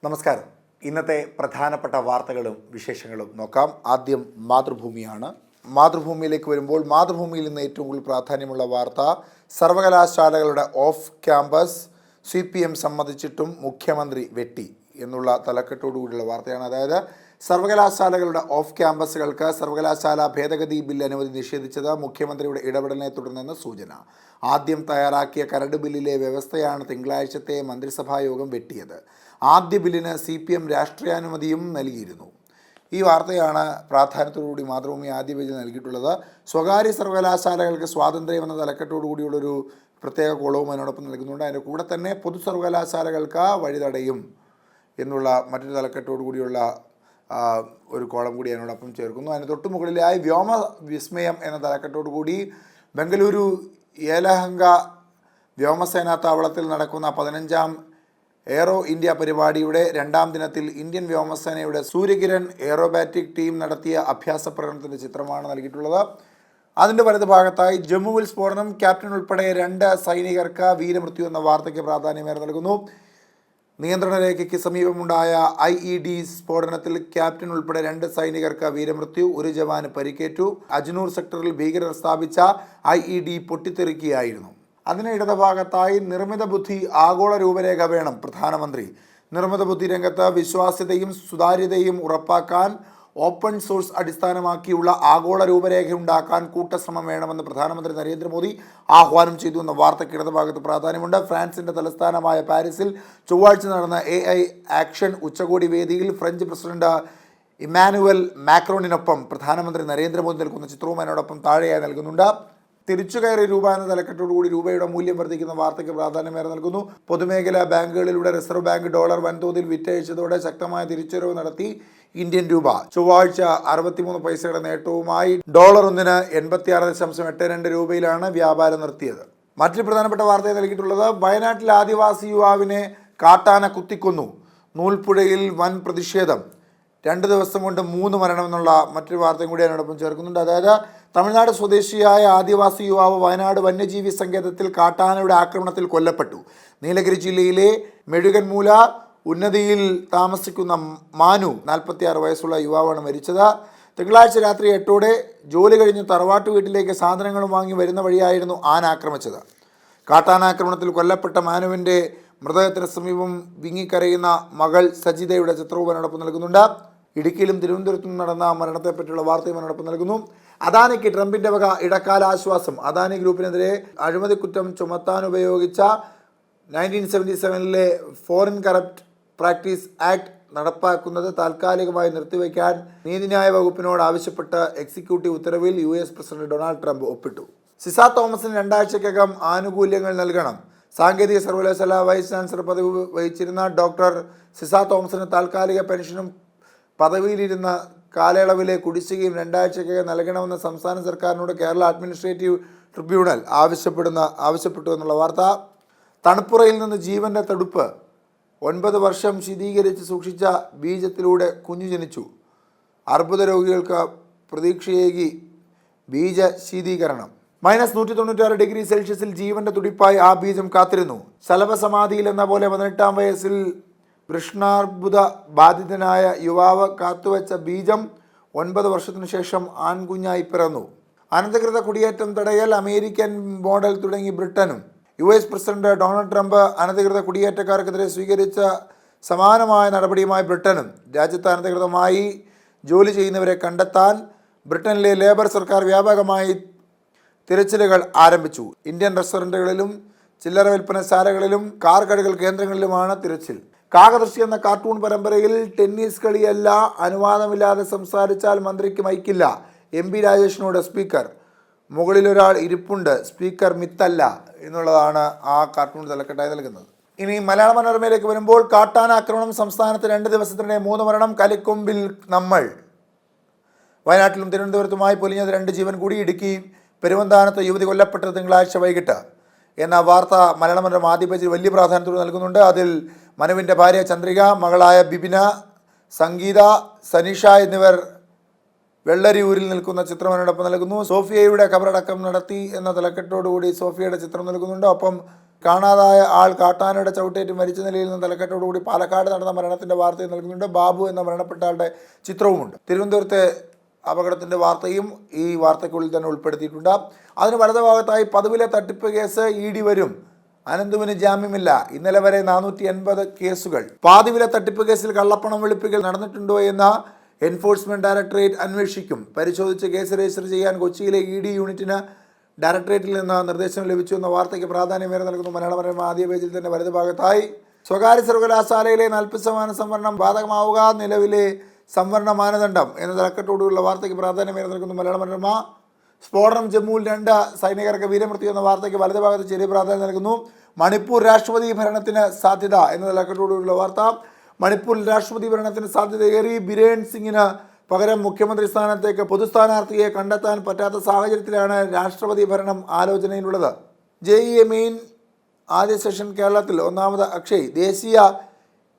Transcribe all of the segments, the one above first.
നമസ്കാരം. ഇന്നത്തെ പ്രധാനപ്പെട്ട വാർത്തകളും വിശേഷങ്ങളും നോക്കാം. ആദ്യം മാതൃഭൂമിയാണ്. മാതൃഭൂമിയിലേക്ക് വരുമ്പോൾ മാതൃഭൂമിയിൽ നിന്ന് ഏറ്റവും കൂടുതൽ പ്രാധാന്യമുള്ള വാർത്ത സർവകലാശാലകളുടെ ഓഫ് ക്യാമ്പസ് CPM സമ്മതിച്ചിട്ടും മുഖ്യമന്ത്രി വെട്ടി എന്നുള്ള തലക്കെട്ടോടുകൂടിയുള്ള വാർത്തയാണ്. അതായത് സർവകലാശാലകളുടെ ഓഫ് ക്യാമ്പസുകൾക്ക് സർവകലാശാല ഭേദഗതി ബിൽ അനുമതി നിഷേധിച്ചത് മുഖ്യമന്ത്രിയുടെ ഇടപെടലിനെ തുടർന്നെന്ന് സൂചന. ആദ്യം തയ്യാറാക്കിയ കരട് ബില്ലിലെ വ്യവസ്ഥയാണ് തിങ്കളാഴ്ചത്തെ മന്ത്രിസഭാ യോഗം വെട്ടിയത്. ആദ്യ ബില്ലിന് CPM രാഷ്ട്രീയാനുമതിയും നൽകിയിരുന്നു. ഈ വാർത്തയാണ് പ്രാധാന്യത്തോടുകൂടി മാതൃഭൂമി ആദ്യ പേജിൽ നൽകിയിട്ടുള്ളത്. സ്വകാര്യ സർവകലാശാലകൾക്ക് സ്വാതന്ത്ര്യം എന്ന തലക്കെട്ടോടുകൂടിയുള്ളൊരു പ്രത്യേക കോളവും അതിനോടൊപ്പം നൽകുന്നുണ്ട്. അതിൻ്റെ കൂടെ തന്നെ പൊതു സർവകലാശാലകൾക്ക് വഴിതടയും എന്നുള്ള മറ്റൊരു തലക്കെട്ടോടുകൂടിയുള്ള ഒരു കോളം കൂടി അതിനോടൊപ്പം ചേർക്കുന്നു. അതിന് തൊട്ടു മുകളിലായി വ്യോമ വിസ്മയം എന്ന തലക്കെട്ടോടുകൂടി ബംഗളൂരു യേലഹങ്ക വ്യോമസേനാ താവളത്തിൽ നടക്കുന്ന 15ാം എയ്റോ ഇന്ത്യ പരിപാടിയുടെ 2ാം ദിനത്തിൽ ഇന്ത്യൻ വ്യോമസേനയുടെ സൂര്യകിരൺ എയ്റോബാറ്റിക് ടീം നടത്തിയ അഭ്യാസ പ്രകടനത്തിൻ്റെ ചിത്രമാണ് നൽകിയിട്ടുള്ളത്. അതിൻ്റെ വലതുഭാഗത്തായി ജമ്മുവിൽ സ്ഫോടനം, ക്യാപ്റ്റൻ ഉൾപ്പെടെ 2 സൈനികർക്ക് വീരമൃത്യു എന്ന വാർത്തയ്ക്ക് പ്രാധാന്യമേറെ നൽകുന്നു. നിയന്ത്രണ രേഖയ്ക്ക് സമീപമുണ്ടായ IED സ്ഫോടനത്തിൽ ക്യാപ്റ്റൻ ഉൾപ്പെടെ 2 സൈനികർക്ക് വീരമൃത്യു, 1 ജവാന് പരിക്കേറ്റു. അജ്നൂർ സെക്ടറിൽ ഭീകരർ സ്ഥാപിച്ച IED പൊട്ടിത്തെറിക്കുകയായിരുന്നു. അതിന് ഇടതുഭാഗത്തായി നിർമ്മിത ബുദ്ധി ആഗോള രൂപരേഖ വേണം പ്രധാനമന്ത്രി. നിർമ്മിത ബുദ്ധി രംഗത്ത് വിശ്വാസ്യതയും സുതാര്യതയും ഉറപ്പാക്കാൻ ഓപ്പൺ സോഴ്സ് അടിസ്ഥാനമാക്കിയുള്ള ആഗോള രൂപരേഖ ഉണ്ടാക്കാൻ കൂട്ടശ്രമം വേണമെന്ന് പ്രധാനമന്ത്രി നരേന്ദ്രമോദി ആഹ്വാനം ചെയ്തു എന്ന വാർത്തയ്ക്ക് ഇടതുഭാഗത്ത് പ്രാധാന്യമുണ്ട്. ഫ്രാൻസിൻ്റെ തലസ്ഥാനമായ പാരീസിൽ ചൊവ്വാഴ്ച നടന്ന AI ആക്ഷൻ ഉച്ചകോടി വേദിയിൽ ഫ്രഞ്ച് പ്രസിഡന്റ് ഇമ്മാനുവൽ മാക്രോണിനൊപ്പം പ്രധാനമന്ത്രി നരേന്ദ്രമോദി നൽകുന്ന ചിത്രവും അതിനോടൊപ്പം താഴെയായി നൽകുന്നുണ്ട്. തിരിച്ചുകയറി രൂപ എന്ന തലക്കെട്ടോടുകൂടി രൂപയുടെ മൂല്യം വർദ്ധിക്കുന്ന വാർത്തയ്ക്ക് പ്രാധാന്യമേറെ നൽകുന്നു. പൊതുമേഖലാ ബാങ്കുകളിലൂടെ റിസർവ് ബാങ്ക് ഡോളർ വൻതോതിൽ വിറ്റഴിച്ചതോടെ ശക്തമായ തിരിച്ചുവരവ് നടത്തി ഇന്ത്യൻ രൂപ. ചൊവ്വാഴ്ച 63 പൈസയുടെ നേട്ടവുമായി ഡോളർ ഒന്നിന് 86.82 രൂപയിലാണ് വ്യാപാരം നിർത്തിയത്. മറ്റൊരു പ്രധാനപ്പെട്ട വാർത്തയെ നൽകിയിട്ടുള്ളത് വയനാട്ടിൽ ആദിവാസി യുവാവിനെ കാട്ടാന കുത്തിക്കൊന്നു, നൂൽപ്പുഴയിൽ വൻ പ്രതിഷേധം, 2 ദിവസം കൊണ്ട് 3 മരണം എന്നുള്ള മറ്റൊരു വാർത്തയും കൂടി അതിനോടൊപ്പം ചേർക്കുന്നുണ്ട്. അതായത് തമിഴ്നാട് സ്വദേശിയായ ആദിവാസി യുവാവ് വയനാട് വന്യജീവി സങ്കേതത്തിൽ കാട്ടാനയുടെ ആക്രമണത്തിൽ കൊല്ലപ്പെട്ടു. നീലഗിരി ജില്ലയിലെ മെഴുകൻമൂല ഉന്നതിയിൽ താമസിക്കുന്ന മാനു 46 വയസ്സുള്ള യുവാവാണ് മരിച്ചത്. തിങ്കളാഴ്ച രാത്രി 8ഓടെ ജോലി കഴിഞ്ഞ് തറവാട്ട് വീട്ടിലേക്ക് സാധനങ്ങളും വാങ്ങി വരുന്ന വഴിയായിരുന്നു ആന ആക്രമിച്ചത്. കാട്ടാനാക്രമണത്തിൽ കൊല്ലപ്പെട്ട മാനുവിൻ്റെ മൃതദേഹത്തിന് സമീപം വിങ്ങിക്കരയുന്ന മകൾ സജിതയുടെ ചിത്രവും അതിനോടൊപ്പം നൽകുന്നുണ്ട്. ഇടുക്കിയിലും തിരുവനന്തപുരത്തും നടന്ന മരണത്തെപ്പറ്റിയുള്ള വാർത്തയും അതിനോടൊപ്പം നൽകുന്നു. അദാനിക്ക് ട്രംപിൻ്റെ വക ഇടക്കാല ആശ്വാസം. അദാനി ഗ്രൂപ്പിനെതിരെ അഴിമതി കുറ്റം ചുമത്താൻ ഉപയോഗിച്ച 1977 ഫോറിൻ കറപ്റ്റ് പ്രാക്ടീസ് ആക്ട് നടപ്പാക്കുന്നത് താൽക്കാലികമായി നിർത്തിവെക്കാൻ നീതിന്യായ വകുപ്പിനോട് ആവശ്യപ്പെട്ട് എക്സിക്യൂട്ടീവ് ഉത്തരവിൽ US പ്രസിഡന്റ് ഡൊണാൾഡ് ട്രംപ് ഒപ്പിട്ടു. സിസ തോമസിന് 2 ആഴ്ചയ്ക്കകം ആനുകൂല്യങ്ങൾ നൽകണം. സാങ്കേതിക സർവകലാശാല വൈസ് ചാൻസലർ പദവി വഹിച്ചിരുന്ന ഡോക്ടർ സിസ തോമസിന് താൽക്കാലിക പെൻഷനും പദവിയിലിരുന്ന കാലയളവിലെ കുടിശ്ശികയും 2 ആഴ്ചയ്ക്കകം നൽകണമെന്ന് സംസ്ഥാന സർക്കാരിനോട് കേരള അഡ്മിനിസ്ട്രേറ്റീവ് ട്രിബ്യൂണൽ ആവശ്യപ്പെട്ടു എന്നുള്ള വാർത്ത. തണുപ്പുറയിൽ നിന്ന് ജീവൻ്റെ തടുപ്പ്, 9 വർഷം ശീതീകരിച്ച് സൂക്ഷിച്ച ബീജത്തിലൂടെ കുഞ്ഞു ജനിച്ചു. അർബുദ രോഗികൾക്ക് പ്രതീക്ഷയേകി ബീജ ശീതീകരണം. -196 ഡിഗ്രി സെൽഷ്യസിൽ ജീവന്റെ തുടിപ്പായി ആ ബീജം കാത്തിരുന്നു. ശലഭസമാധിയിൽ എന്ന പോലെ 18ാം വയസ്സിൽ വൃഷ്ണാർബുദ ബാധിതനായ യുവാവ് കാത്തുവെച്ച ബീജം 9 വർഷത്തിനു ശേഷം ആൺകുഞ്ഞായി പിറന്നു. അനധികൃത കുടിയേറ്റം തടയൽ, അമേരിക്കൻ മോഡൽ തുടങ്ങി ബ്രിട്ടനും. US പ്രസിഡന്റ് ഡൊണാൾഡ് ട്രംപ് അനധികൃത കുടിയേറ്റക്കാർക്കെതിരെ സ്വീകരിച്ച സമാനമായ നടപടിയുമായി ബ്രിട്ടനും. രാജ്യത്ത് അനധികൃതമായി ജോലി ചെയ്യുന്നവരെ കണ്ടെത്താൻ ബ്രിട്ടനിലെ ലേബർ സർക്കാർ വ്യാപകമായി തിരച്ചിലുകൾ ആരംഭിച്ചു. ഇന്ത്യൻ റെസ്റ്റോറൻറ്റുകളിലും ചില്ലറ വിൽപ്പനശാലകളിലും കാർ കഴുകൽ കേന്ദ്രങ്ങളിലുമാണ് തിരച്ചിൽ. കാകദൃശ്യ എന്ന കാർട്ടൂൺ പരമ്പരയിൽ ടെന്നീസ് കളിയല്ല, അനുവാദമില്ലാതെ സംസാരിച്ചാൽ മന്ത്രിക്ക് മൈക്കില്ല. MP രാജേഷിനോട് speaker. മുകളിലൊരാൾ ഇരിപ്പുണ്ട്, സ്പീക്കർ മിത്തല്ല എന്നുള്ളതാണ് ആ കാർട്ടൂൺ തലക്കെട്ടായി നൽകുന്നത്. ഇനി മലയാള മനോരമയിലേക്ക് വരുമ്പോൾ കാട്ടാനാക്രമണം, സംസ്ഥാനത്ത് 2 ദിവസത്തിനിടെ 3 മരണം, കലിക്കൊമ്പിൽ നമ്മൾ. വയനാട്ടിലും തിരുവനന്തപുരത്തുമായി പൊലിഞ്ഞത് 2 ജീവൻ കൂടി. ഇടുക്കി പെരുവന്താനത്ത് യുവതി കൊല്ലപ്പെട്ടത് തിങ്കളാഴ്ച വൈകിട്ട് എന്ന വാർത്ത മലയാള മനോരമ ആദ്യ പേജിൽ വലിയ പ്രാധാന്യത്തോടെ നൽകുന്നുണ്ട്. അതിൽ മനുവിൻ്റെ ഭാര്യ ചന്ദ്രിക, മകളായ ബിബിന, സംഗീത, സനിഷ എന്നിവർ വെള്ളരിയൂരിൽ നിൽക്കുന്ന ചിത്രം അതിനോടൊപ്പം നൽകുന്നു. സോഫിയയുടെ ഖബറടക്കം നടത്തി എന്ന തലക്കെട്ടോടുകൂടി സോഫിയയുടെ ചിത്രം നൽകുന്നുണ്ട്. ഒപ്പം കാണാതായ ആൾ കാട്ടാനയുടെ ചവിട്ടേറ്റ് മരിച്ച നിലയിൽ നിന്ന് തലക്കെട്ടോടുകൂടി പാലക്കാട് നടന്ന മരണത്തിൻ്റെ വാർത്തയും നൽകുന്നുണ്ട്. ബാബു എന്ന മരണപ്പെട്ട ആളുടെ ചിത്രവുമുണ്ട്. തിരുവനന്തപുരത്തെ അപകടത്തിൻ്റെ വാർത്തയും ഈ വാർത്തയ്ക്കുള്ളിൽ തന്നെ ഉൾപ്പെടുത്തിയിട്ടുണ്ട്. അതിന് വലതുഭാഗത്തായി പതിവിലെ തട്ടിപ്പ് കേസ് ED വരും, അനന്തുവിന് ജാമ്യമില്ല. ഇന്നലെ വരെ 480 കേസുകൾ. പാതിവില തട്ടിപ്പ് കേസിൽ കള്ളപ്പണം വെളുപ്പിക്കൽ നടന്നിട്ടുണ്ടോ എന്ന എൻഫോഴ്സ്മെന്റ് ഡയറക്ടറേറ്റ് അന്വേഷിക്കും. പരിശോധിച്ച് കേസ് രജിസ്റ്റർ ചെയ്യാൻ കൊച്ചിയിലെ ED യൂണിറ്റിന് ഡയറക്ടറേറ്റിൽ നിന്ന് നിർദ്ദേശം ലഭിച്ചു എന്ന വാർത്തയ്ക്ക് പ്രാധാന്യമേറെ നൽകുന്നു. മലയാള ആദ്യ പേജിൽ തന്നെ വലതുഭാഗത്തായി സ്വകാര്യ സർവകലാശാലയിലെ 40% സംവരണം ബാധകമാവുക, നിലവിലെ സംവരണ മാനദണ്ഡം എന്ന തലക്കെട്ടോടുള്ള വാർത്തയ്ക്ക് പ്രാധാന്യമേറെ നൽകുന്നു. മലയാള സ്ഫോടനം ജമ്മുവിൽ 2 സൈനികർക്ക് വീരമൃത്യു എന്ന വാർത്തയ്ക്ക് വലതുഭാഗത്ത് ചെറിയ പ്രാധാന്യം നൽകുന്നു. മണിപ്പൂർ രാഷ്ട്രപതി ഭരണത്തിന് സാധ്യത എന്ന തലക്കെട്ടോടുള്ള വാർത്ത. മണിപ്പൂരിൽ രാഷ്ട്രപതി ഭരണത്തിന് സാധ്യതയേറി. ബിരേൻ സിംഗിന് പകരം മുഖ്യമന്ത്രി സ്ഥാനത്തേക്ക് പൊതുസ്ഥാനാർത്ഥിയെ കണ്ടെത്താൻ പറ്റാത്ത സാഹചര്യത്തിലാണ് രാഷ്ട്രപതി ഭരണം ആലോചനയിലുള്ളത്. JEE മെയിൻ ആദ്യ സെഷൻ കേരളത്തിൽ ഒന്നാമത് അക്ഷയ്. ദേശീയ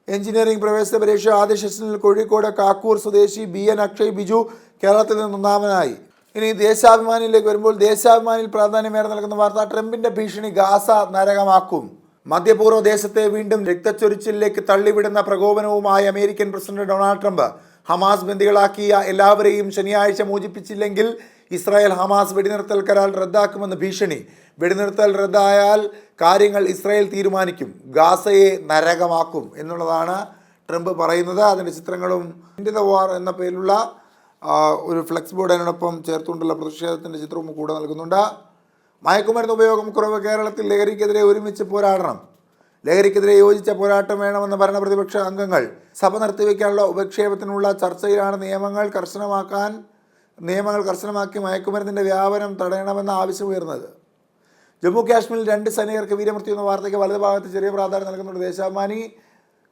എഞ്ചിനീയറിംഗ് പ്രവേശന പരീക്ഷ ആദ്യ സെഷനിൽ കോഴിക്കോട് കാക്കൂർ സ്വദേശി BN അക്ഷയ് ബിജു കേരളത്തിൽ നിന്ന് ഒന്നാമനായി. ഇനി ദേശാഭിമാനിയിലേക്ക് വരുമ്പോൾ ദേശാഭിമാനിയിൽ പ്രാധാന്യമേറെ നൽകുന്ന വാർത്ത. ട്രംപിന്റെ ഭീഷണി ഗാസ നരകമാക്കും. മധ്യപൂർവ്വ ദേശത്തെ വീണ്ടും രക്തച്ചൊരിച്ചിലേക്ക് തള്ളിവിടുന്ന പ്രകോപനവുമായി American president Donald Trump. Hamas ബന്ദികളാക്കിയ എല്ലാവരെയും ശനിയാഴ്ച മോചിപ്പിച്ചില്ലെങ്കിൽ ഇസ്രായേൽ ഹമാസ് വെടിനിർത്തൽ കരാർ റദ്ദാക്കുമെന്ന് ഭീഷണി. വെടിനിർത്തൽ റദ്ദായാൽ കാര്യങ്ങൾ ഇസ്രായേൽ തീരുമാനിക്കും, ഗാസയെ നരകമാക്കും എന്നുള്ളതാണ് ട്രംപ് പറയുന്നത്. അതിൻ്റെ ചിത്രങ്ങളും ഇന്ത്യ വാർ എന്ന പേരിലുള്ള ഒരു ഫ്ലെക്സ് ബോർഡ് അതിനോടൊപ്പം ചേർത്തുകൊണ്ടുള്ള പ്രതിഷേധത്തിൻ്റെ ചിത്രവും കൂടെ നൽകുന്നുണ്ട്. മയക്കുമരുന്ന് ഉപയോഗം കുറവ്. കേരളത്തിൽ ലഹരിക്കെതിരെ ഒരുമിച്ച് പോരാടണം. ലഹരിക്കെതിരെ യോജിച്ച പോരാട്ടം വേണമെന്ന് ഭരണപ്രതിപക്ഷ അംഗങ്ങൾ. സഭ നിർത്തിവെക്കാനുള്ള ഉപക്ഷേപത്തിനുള്ള ചർച്ചയിലാണ് നിയമങ്ങൾ കർശനമാക്കി മയക്കുമരുന്നിൻ്റെ വ്യാപനം തടയണമെന്ന ആവശ്യമുയർന്നത്. ജമ്മു കാശ്മീരിൽ 2 സൈനികർക്ക് വീരമൃത്യു എന്ന വാർത്തയ്ക്ക് വലതുഭാഗത്ത് ചെറിയ പ്രാധാന്യം നൽകുന്നുണ്ട്. ദേശാഭിമാനി.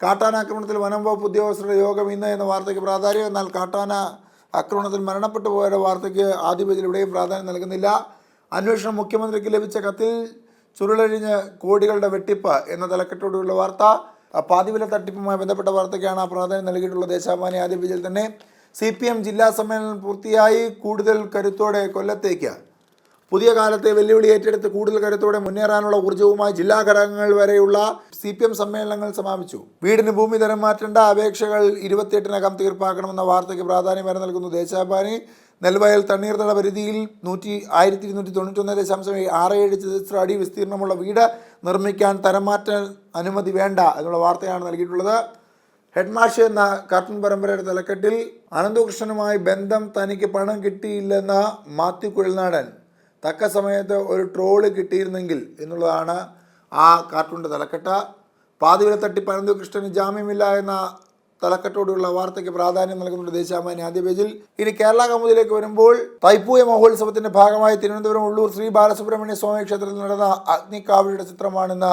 കാട്ടാനാക്രമണത്തിൽ വനം വകുപ്പ് ഉദ്യോഗസ്ഥരുടെ യോഗം ഇന്ന് എന്ന വാർത്തയ്ക്ക് പ്രാധാന്യം. എന്നാൽ കാട്ടാന ആക്രമണത്തിൽ മരണപ്പെട്ടു പോയ വാർത്തയ്ക്ക് ആദ്യ പേജിൽ ഇവിടെയും പ്രാധാന്യം നൽകുന്നില്ല. അന്വേഷണം മുഖ്യമന്ത്രിക്ക് ലഭിച്ച കത്തിൽ ചുരുളഴിഞ്ഞ് കോടികളുടെ വെട്ടിപ്പ് എന്ന തലക്കെട്ടോടുള്ള വാർത്ത. പാതിവില തട്ടിപ്പുമായി ബന്ധപ്പെട്ട വാർത്തയ്ക്കാണ് ആ പ്രാധാന്യം നൽകിയിട്ടുള്ള ദേശാഭിമാനി ആദ്യ പേജിൽ തന്നെ. CPM ജില്ലാ സമ്മേളനം പൂർത്തിയായി. കൂടുതൽ കരുത്തോടെ കൊല്ലത്തേക്ക്. പുതിയ കാലത്തെ വെല്ലുവിളി ഏറ്റെടുത്ത് കൂടുതൽ കരുത്തോടെ മുന്നേറാനുള്ള ഊർജ്ജവുമായി ജില്ലാ ഘടകങ്ങൾ വരെയുള്ള CPM സമ്മേളനങ്ങൾ സമാപിച്ചു. വീടിന് ഭൂമി തരം മാറ്റേണ്ട അപേക്ഷകൾ 28-നകം തീർപ്പാക്കണമെന്ന വാർത്തയ്ക്ക് പ്രാധാന്യമേറെ നൽകുന്നു ദേശാഭിമാനി. നെൽവയൽ തണ്ണീർത്തട പരിധിയിൽ 1291.67 ചതുരശ്ര അടി വിസ്തീർണമുള്ള വീട് നിർമ്മിക്കാൻ തരംമാറ്റ അനുമതി വേണ്ട എന്നുള്ള വാർത്തയാണ് നൽകിയിട്ടുള്ളത്. ഹെഡ്മാഷ് എന്ന കാർട്ടൂൺ പരമ്പരയുടെ തലക്കെട്ടിൽ അനന്തകൃഷ്ണനുമായി ബന്ധം, തനിക്ക് പണം കിട്ടിയില്ലെന്ന മാത്യു കുഴൽനാടൻ. തക്ക സമയത്ത് ഒരു ട്രോള് കിട്ടിയിരുന്നെങ്കിൽ എന്നുള്ളതാണ് ആ കാർട്ടൂണിൻ്റെ തലക്കെട്ട്. പാതിവില തട്ടിപ്പ് അനന്തകൃഷ്ണന് ജാമ്യമില്ല എന്ന തലക്കെട്ടോടുള്ള വാർത്തയ്ക്ക് പ്രാധാന്യം നൽകുന്നുണ്ട് ദേശാഭിമാനി ആദ്യ പേജിൽ. ഇനി കേരള കൗമുദിയിലേക്ക് വരുമ്പോൾ തൈപ്പൂയ മഹോത്സവത്തിന്റെ ഭാഗമായി തിരുവനന്തപുരം ഉള്ളൂർ ശ്രീ ബാലസുബ്രഹ്മണ്യ സ്വാമി ക്ഷേത്രത്തിൽ നടന്ന അഗ്നിക്കാവടിയുടെ ചിത്രമാണെന്ന്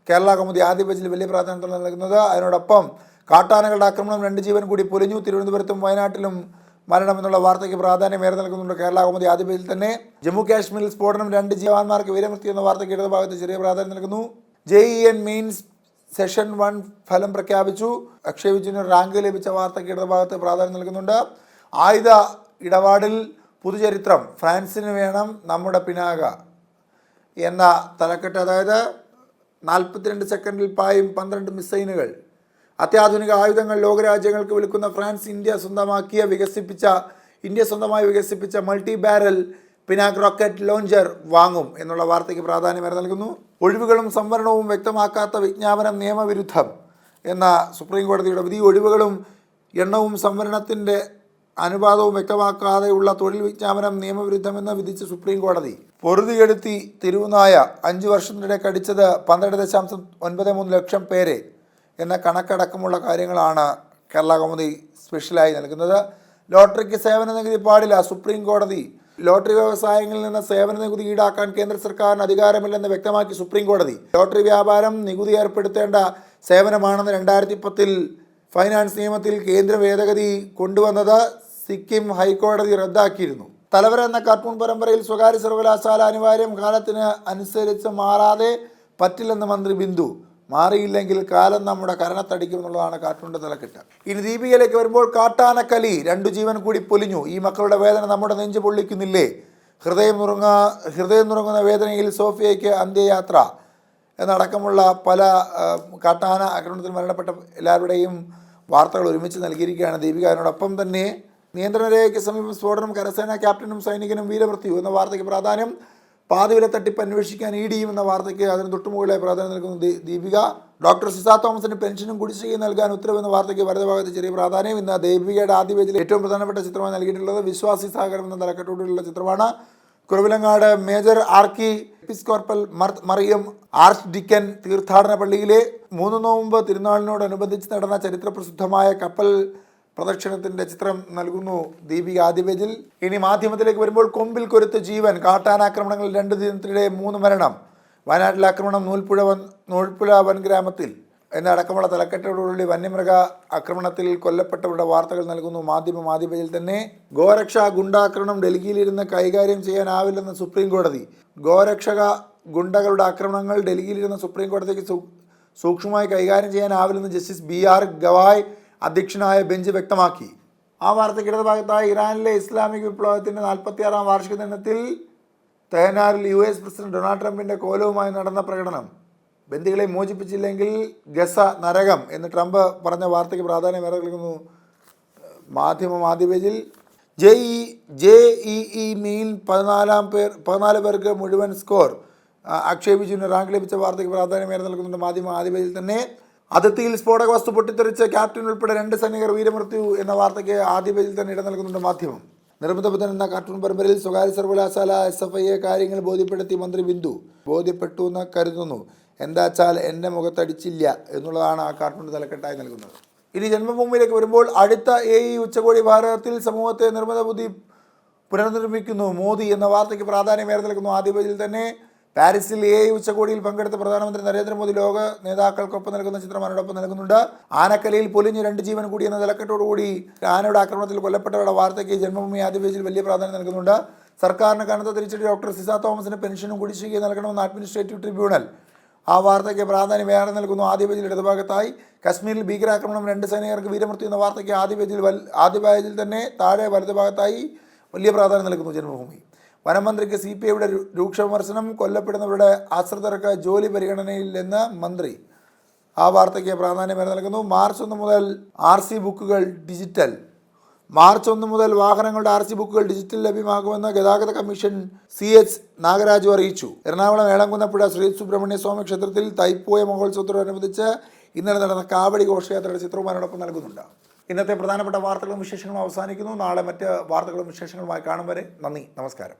കേരള കൗമുദി ആദ്യ പേജിൽ വലിയ പ്രാധാന്യം നൽകുന്നത്. അതിനോടൊപ്പം കാട്ടാനകളുടെ ആക്രമണം 2 ജീവൻ കൂടി പൊലിഞ്ഞു. തിരുവനന്തപുരത്തും വയനാട്ടിലും മരണമെന്നുള്ള വാർത്തയ്ക്ക് പ്രാധാന്യമേറെ നൽകുന്നുണ്ട് കേരള കൗമുദി ആദ്യ പേജിൽ തന്നെ. ജമ്മു കാശ്മീരിൽ സ്ഫോടനം 2 ജവാന്മാർക്ക് വീരമൃത്യു എന്ന വാർത്തയ്ക്ക് ഇടതുഭാഗത്ത് ചെറിയ പ്രാധാന്യം നൽകുന്നു. JEE മെയിൻസ് സെഷൻ 1 ഫലം പ്രഖ്യാപിച്ചു. അക്ഷയ് വിജയന് റാങ്ക് ലഭിച്ച വാർത്തയ്ക്ക് ഇടതുഭാഗത്ത് പ്രാധാന്യം നൽകുന്നുണ്ട്. ആയുധ ഇടപാടിൽ പുതുചരിത്രം, ഫ്രാൻസിന് വേണം നമ്മുടെ പിനാക എന്ന തലക്കെട്ട്. അതായത് 42 സെക്കൻഡിൽ പായും 12 മിസൈലുകൾ. അത്യാധുനിക ആയുധങ്ങൾ ലോകരാജ്യങ്ങൾക്ക് വിൽക്കുന്ന ഫ്രാൻസ് ഇന്ത്യ സ്വന്തമായി വികസിപ്പിച്ച multi barrel Pinaka rocket launcher വാങ്ങും എന്നുള്ള വാർത്തയ്ക്ക് പ്രാധാന്യമേറെ നൽകുന്നു. ഒഴിവുകളും സംവരണവും വ്യക്തമാക്കാത്ത വിജ്ഞാപനം നിയമവിരുദ്ധം എന്ന സുപ്രീം കോടതിയുടെ വിധി. ഒഴിവുകളും എണ്ണവും സംവരണത്തിൻ്റെ അനുപാതവും വ്യക്തമാക്കാതെയുള്ള തൊഴിൽ വിജ്ഞാപനം നിയമവിരുദ്ധമെന്ന് വിധിച്ച് സുപ്രീം കോടതി. പൊറുതികെടുത്തി തിരുവുനായ 5 വർഷത്തിനിടെ കടിച്ചത് 12.93 ലക്ഷം പേരെ എന്ന കണക്കടക്കമുള്ള കാര്യങ്ങളാണ് കേരള കൗമുദി സ്പെഷ്യലായി നൽകുന്നത്. ലോട്ടറിക്ക് സേവന നികുതി പാടില്ല സുപ്രീം കോടതി. ലോട്ടറി വ്യവസായങ്ങളിൽ നിന്ന് സേവന നികുതി ഈടാക്കാൻ കേന്ദ്ര സർക്കാരിന് അധികാരമില്ലെന്ന് വ്യക്തമാക്കി സുപ്രീം കോടതി. ലോട്ടറി വ്യാപാരം നികുതി ഏർപ്പെടുത്തേണ്ട സേവനമാണെന്ന് 2010 ഫൈനാൻസ് നിയമത്തിൽ കേന്ദ്ര ഭേദഗതി കൊണ്ടുവന്നത് സിക്കിം ഹൈക്കോടതി റദ്ദാക്കിയിരുന്നു. തലവര എന്ന കാർട്ടൂൺ പരമ്പരയിൽ സ്വകാര്യ സർവകലാശാല അനിവാര്യം, കാലത്തിന് അനുസരിച്ച് മാറാതെ പറ്റില്ലെന്ന് മന്ത്രി ബിന്ദു. മാറിയില്ലെങ്കിൽ കാലം നമ്മുടെ കരണത്തടിക്കും എന്നുള്ളതാണ് കാർട്ടൂണിൻ്റെ തലക്കെട്ട്. ഇനി ദീപികയിലേക്ക് വരുമ്പോൾ കാട്ടാനക്കലി 2 ജീവൻ കൂടി പൊലിഞ്ഞു. ഈ മക്കളുടെ വേദന നമ്മുടെ നെഞ്ചു പൊള്ളിക്കുന്നില്ലേ? ഹൃദയം നുറുങ്ങുന്ന വേദനയിൽ സോഫിയയ്ക്ക് അന്ത്യയാത്ര എന്നടക്കമുള്ള പല കാട്ടാന ആക്രമണത്തിൽ മരണപ്പെട്ട എല്ലാവരുടെയും വാർത്തകൾ ഒരുമിച്ച് നൽകിയിരിക്കുകയാണ് ദീപിക. അതിനോടൊപ്പം തന്നെ നിയന്ത്രണ രേഖയ്ക്ക് സമീപം സ്ഫോടനം, കരസേനാ ക്യാപ്റ്റനും സൈനികനും വീരമൃത്യു എന്ന വാർത്തയ്ക്ക് പ്രാധാന്യം, പാതിവില തട്ടിപ്പ് അന്വേഷിക്കാൻ ഇ ഡിയും എന്ന വാർത്തയ്ക്ക് അതിന് തൊട്ടുമുകളിലായി പ്രാധാന്യം നൽകുന്നു ദീപിക. ഡോക്ടർ സിസ തോമസിന് പെൻഷനും കുടിശ്ശികയും നൽകാൻ ഉത്തരവെന്ന വാർത്തയ്ക്ക് വലതുഭാഗത്ത് ചെറിയ പ്രാധാന്യം. ഇന്ന് ദീപികയുടെ ആദ്യ പേജിൽ ഏറ്റവും പ്രധാനപ്പെട്ട ചിത്രമായി നൽകിയിട്ടുള്ളത് വിശ്വാസി സഹകരണം എന്ന തലക്കെട്ടോടുള്ള ചിത്രമാണ്. Kuravilangad major archiepiscopal Mariam archdeacon തീർത്ഥാടന പള്ളിയിലെ 3 നോമ്പ് തിരുനാളിനോടനുബന്ധിച്ച് നടന്ന ചരിത്രപ്രസിദ്ധമായ കപ്പൽ പ്രദക്ഷിണത്തിന്റെ ചിത്രം നൽകുന്നു ദീപിക ആദ്യ പേജിൽ. ഇനി മാധ്യമത്തിലേക്ക് വരുമ്പോൾ കൊമ്പിൽ കൊരുത്ത് ജീവൻ, കാട്ടാനാക്രമണങ്ങളിൽ 2 ദിനത്തിനിടെ 3 മരണം, വയനാട്ടിലെ ആക്രമണം നൂൽപ്പുഴ വൻഗ്രാമത്തിൽ എന്നടക്കമുള്ള തലക്കെട്ടോടുകൂടി വന്യമൃഗ ആക്രമണത്തിൽ കൊല്ലപ്പെട്ടവരുടെ വാർത്തകൾ നൽകുന്നു മാധ്യമം ആദ്യ പേജിൽ തന്നെ. ഗോരക്ഷ ഗുണ്ടാക്രമണം ഡൽഹിയിലിരുന്ന് കൈകാര്യം ചെയ്യാനാവില്ലെന്ന് സുപ്രീം കോടതി. ഗോരക്ഷക ഗുണ്ടകളുടെ ആക്രമണങ്ങൾ ഡൽഹിയിലിരുന്ന് സുപ്രീം കോടതിക്ക് സൂക്ഷ്മമായി കൈകാര്യം ചെയ്യാനാവില്ലെന്ന് ജസ്റ്റിസ് BR ഗവായ് അധ്യക്ഷനായ ബെഞ്ച് വ്യക്തമാക്കി. ആ വാർത്തയ്ക്ക് ഇടതുഭാഗത്തായി ഇറാനിലെ ഇസ്ലാമിക് വിപ്ലവത്തിൻ്റെ 46ാം വാർഷിക ദിനത്തിൽ തെഹനാനിൽ US പ്രസിഡന്റ് ഡൊണാൾഡ് ട്രംപിൻ്റെ കോലവുമായി നടന്ന പ്രകടനം, ബന്ദികളെ മോചിപ്പിച്ചില്ലെങ്കിൽ ഗസ നരകം എന്ന് ട്രംപ് പറഞ്ഞ വാർത്തയ്ക്ക് പ്രാധാന്യം ഏറെ നൽകുന്നു മാധ്യമം ആദ്യ പേജിൽ. JEE മെയിൻ 14 പേർക്ക് മുഴുവൻ സ്കോർ ആക്ഷേപിച്ചുവിന് റാങ്ക് ലഭിച്ച വാർത്തയ്ക്ക് പ്രാധാന്യം ഏറെ നൽകുന്നുണ്ട് മാധ്യമം ആദ്യ പേജിൽ തന്നെ. അതിർത്തിയിൽ സ്ഫോടക വസ്തു പൊട്ടിത്തെറിച്ച് ക്യാപ്റ്റൻ ഉൾപ്പെടെ 2 സൈനികർ വീരമൃത്യു എന്ന വാർത്തയ്ക്ക് ആദ്യ പേജിൽ തന്നെ ഇടം നൽകുന്നുണ്ട് മാധ്യമം. നിർമ്മിത ബുദ്ധൻ എന്ന കാർട്ടൂൺ പരമ്പരയിൽ സ്വകാര്യ സർവകലാശാല SFIയെ കാര്യങ്ങൾ ബോധ്യപ്പെടുത്തി മന്ത്രി ബിന്ദു. ബോധ്യപ്പെട്ടു എന്ന് കരുതുന്നു, എന്താച്ചാൽ എൻ്റെ മുഖത്തടിച്ചില്ല എന്നുള്ളതാണ് ആ കാർട്ടൂൺ തലക്കെട്ടായി നൽകുന്നത്. ഇനി ജന്മഭൂമിയിലേക്ക് വരുമ്പോൾ അടുത്ത AE ഉച്ചകോടി ഭാരതത്തിൽ സമൂഹത്തെ നിർമ്മിത ബുദ്ധി പുനർനിർമ്മിക്കുന്നു മോദി എന്ന വാർത്തയ്ക്ക് പ്രാധാന്യം ഏറെ നൽകുന്നു ആദ്യ പേജിൽ തന്നെ. പാരീസിൽ AE ഉച്ചകോടിയിൽ പങ്കെടുത്ത പ്രധാനമന്ത്രി നരേന്ദ്രമോദി ലോക നേതാക്കൾക്കൊപ്പം നൽകുന്ന ചിത്രം അതിനോടൊപ്പം നൽകുന്നുണ്ട്. ആനക്കലയിൽ പൊലിഞ്ഞ് 2 ജീവൻ കൂടി എന്ന തലക്കെട്ടോടുകൂടി ആനയുടെ ആക്രമണത്തിൽ കൊല്ലപ്പെട്ടവരുടെ വാർത്തയ്ക്ക് ജന്മഭൂമി ആദ്യ പേജിൽ വലിയ പ്രാധാന്യം നൽകുന്നുണ്ട്. സർക്കാരിന് കനത്ത തിരിച്ചടി, ഡോക്ടർ സിസ തോമസിന് പെൻഷനും കുടിശ്ശികയും നൽകണമെന്ന് അഡ്മിനിസ്ട്രേറ്റീവ് ട്രിബ്യൂണൽ. ആ വാർത്തയ്ക്ക് പ്രാധാന്യം ഏറെ നൽകുന്നു ആദ്യ പേജിൽ ഇടതുഭാഗത്തായി. കശ്മീരിൽ ഭീകരാക്രമണം, 2 സൈനികർക്ക് വീരമൃത്യു എന്ന വാർത്തയ്ക്ക് ആദ്യ പേജിൽ തന്നെ താഴെ വലതുഭാഗത്തായി വലിയ പ്രാധാന്യം നൽകുന്നു ജന്മഭൂമി. വനമന്ത്രിക്ക് CPIയുടെ രൂക്ഷ വിമർശനം, കൊല്ലപ്പെടുന്നവരുടെ ആശ്രിതർക്ക് ജോലി പരിഗണനയില്ലെന്ന് മന്ത്രി. ആ വാർത്തയ്ക്ക് പ്രാധാന്യം ഏറെ നൽകുന്നു. മാർച്ച് 1 മുതൽ RC ബുക്കുകൾ ഡിജിറ്റൽ. മാർച്ച് 1 മുതൽ വാഹനങ്ങളുടെ RC ബുക്കുകൾ ഡിജിറ്റൽ ലഭ്യമാകുമെന്ന് ഗതാഗത കമ്മീഷൻ CH നാഗരാജു അറിയിച്ചു. എറണാകുളം ഏളംകുന്നപ്പുഴ ശ്രീ സുബ്രഹ്മണ്യ സ്വാമി ക്ഷേത്രത്തിൽ തൈപ്പൂയ മഹോത്സവത്തോടനുബന്ധിച്ച് ഇന്നലെ നടന്ന കാവടി ഘോഷയാത്രയുടെ ചിത്രവും അതിനോടൊപ്പം നൽകുന്നുണ്ട്. ഇന്നത്തെ പ്രധാനപ്പെട്ട വാർത്തകളും വിശേഷങ്ങളും അവസാനിക്കുന്നു. നാളെ മറ്റ് വാർത്തകളും വിശേഷങ്ങളുമായി കാണും വരെ നന്ദി, നമസ്കാരം.